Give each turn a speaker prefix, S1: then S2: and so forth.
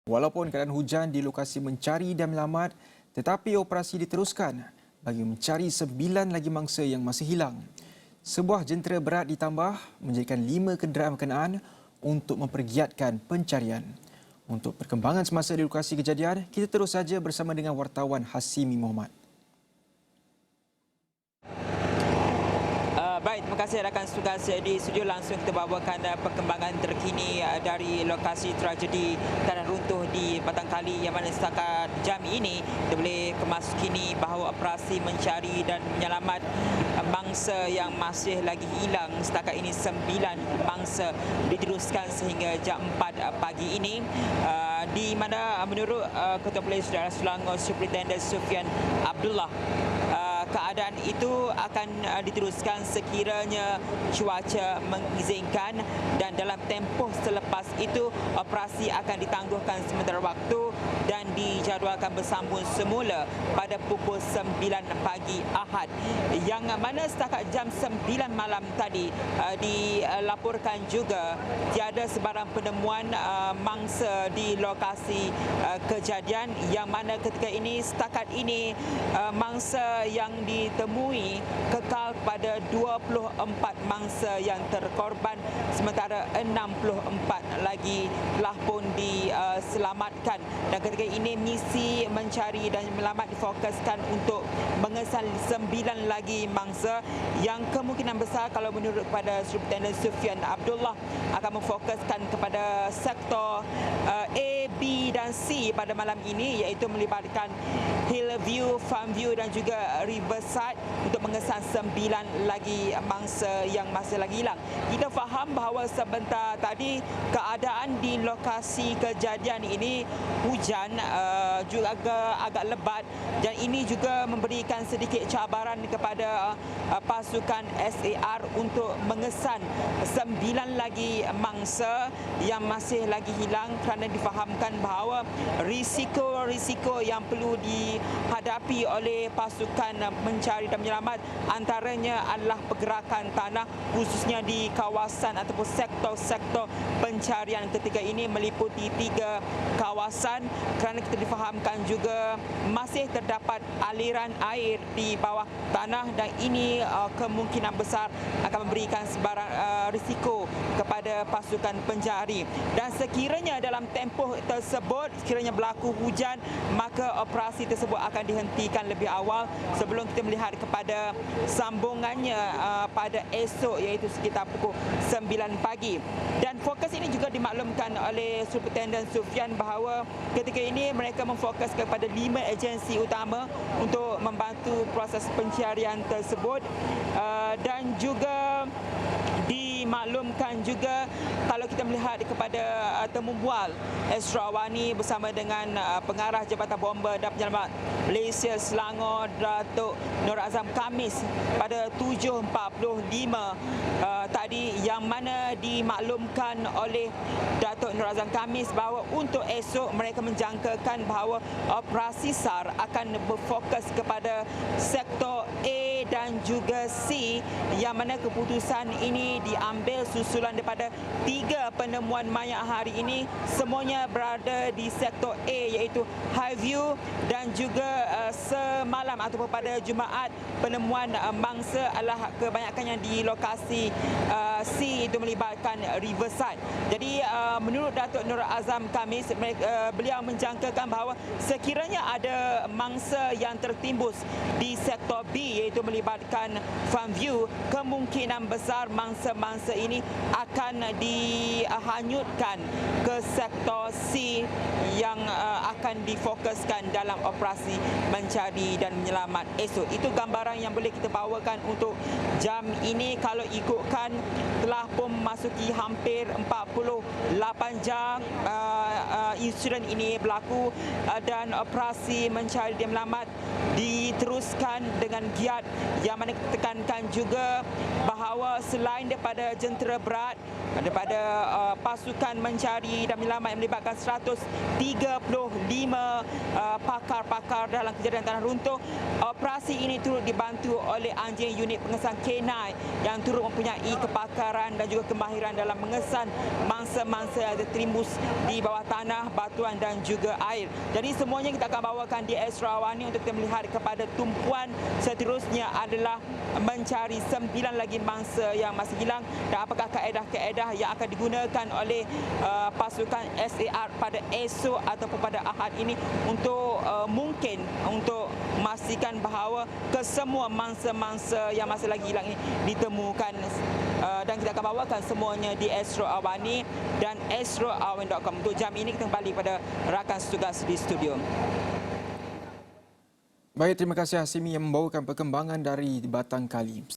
S1: Walaupun keadaan hujan di lokasi mencari dan menyelamat, tetapi operasi diteruskan bagi mencari 9 lagi mangsa yang masih hilang. Sebuah jentera berat ditambah menjadikan 5 kenderaan berkenaan untuk mempergiatkan pencarian. Untuk perkembangan semasa di lokasi kejadian, kita terus saja bersama dengan wartawan Hasimi Muhammad.
S2: Baik, terima kasih rakan tugas di studio. Langsung kita bawakan perkembangan terkini dari lokasi tragedi tanah runtuh di Batang Kali, yang mana setakat jam ini kita boleh kemaskini bahawa operasi mencari dan menyelamat mangsa yang masih lagi hilang setakat ini 9 mangsa diteruskan sehingga jam 4 pagi ini, di mana menurut Ketua Polis Daerah Selangor Superintendent Sufian Abdullah, keadaan itu akan diteruskan sekiranya cuaca mengizinkan, dan dalam tempoh selepas itu operasi akan ditangguhkan sementara waktu dan dijadualkan bersambung semula pada pukul 9 pagi Ahad, yang mana setakat jam 9 malam tadi dilaporkan juga tiada sebarang penemuan mangsa di lokasi kejadian, yang mana ketika ini setakat ini mangsa yang ditemui kekal pada 24 mangsa yang terkorban, sementara 64 lagi telah pun diselamatkan. Dan ketika ini misi mencari dan menyelamat difokuskan untuk mengesan 9 lagi mangsa, yang kemungkinan besar kalau menurut kepada Superintendent Sufian Abdullah akan memfokuskan kepada sektor A, B dan C pada malam ini, iaitu melibatkan Hillview, Farmview dan juga Riverside untuk mengesan 9 lagi mangsa yang masih lagi hilang. Kita faham bahawa sebentar tadi keadaan di lokasi kejadian ini hujan, juga agak lebat, dan ini juga memberikan sedikit cabaran kepada pasukan SAR untuk mengesan 9 lagi mangsa yang masih lagi hilang, kerana difahamkan bahawa risiko-risiko yang perlu dihadapi oleh pasukan mencari dan menyelamat antaranya adalah pergerakan tanah, khususnya di kawasan ataupun sektor-sektor pencarian ketika ini meliputi 3 kawasan, kerana kita difahamkan juga masih terdapat aliran air di bawah tanah, dan ini kemungkinan besar akan memberikan sebarang risiko kepada pasukan pencari. Dan sekiranya dalam tempoh tersebut sekiranya berlaku hujan, maka operasi tersebut akan dihentikan lebih awal sebelum kita melihat kepada sambungannya pada esok, iaitu sekitar pukul 9 pagi. Dan fokus ini juga dimaklumkan oleh Superintendent Sufian bahawa ketika ini mereka memfokus kepada 5 agensi utama untuk membantu proses pencarian tersebut, dan juga dimaklumkan juga kalau kita melihat kepada temu bual Esra Awani bersama dengan pengarah Jabatan Bomba dan Penyelamat Malaysia Selangor Datuk Nur Azam Khamis pada 7.45 tadi, yang mana dimaklumkan oleh Datuk Nur Azam Khamis bahawa untuk esok mereka menjangkakan bahawa operasi SAR akan berfokus kepada sektor A dan juga C, yang mana keputusan ini diambil susulan daripada 3 penemuan mayat hari ini, semuanya berada di sektor A, iaitu Highview, dan juga semalam ataupun pada Jumaat penemuan mangsa adalah kebanyakannya di lokasi C, itu melibatkan Riverside. Jadi menurut Datuk Nur Azam Khamis, beliau menjangkakan bahawa sekiranya ada mangsa yang tertimbus di sektor B, iaitu melibatkan Farmview, kemungkinan besar mangsa-mangsa ini akan dihanyutkan ke sektor C yang akan difokuskan dalam operasi mencari dan menyelamat esok. Itu gambaran yang boleh kita bawakan untuk jam ini. Kalau ikutkan telah pun memasuki hampir 48 jam insiden ini berlaku, dan operasi mencari dan menyelamat diteruskan dengan giat, yang mana kita tekankan juga bahawa bahawa selain daripada jentera berat, daripada pasukan mencari dan menyelamat yang melibatkan 135 pakar-pakar dalam kejadian tanah runtuh, operasi ini turut dibantu oleh anjing unit pengesan K9 yang turut mempunyai kepakaran dan juga kemahiran dalam mengesan mangsa-mangsa yang tertimbus di bawah tanah, batuan dan juga air. Jadi semuanya kita akan bawakan di Astro Awani untuk kita melihat kepada tumpuan seterusnya adalah mencari 9 lagi mangsa yang masih hilang dan apakah kaedah-kaedah yang akan digunakan oleh pasukan SAR pada esok ataupun pada Ahad ini untuk mungkin untuk memastikan bahawa kesemua mangsa-mangsa yang masih lagi hilang ini ditemukan, dan kita akan bawakan semuanya di Astro Awani dan astroawani.com. Untuk jam ini kita kembali pada rakan setugas di studio.
S1: Baik, terima kasih Hasimi yang membawakan perkembangan dari Batang Kali.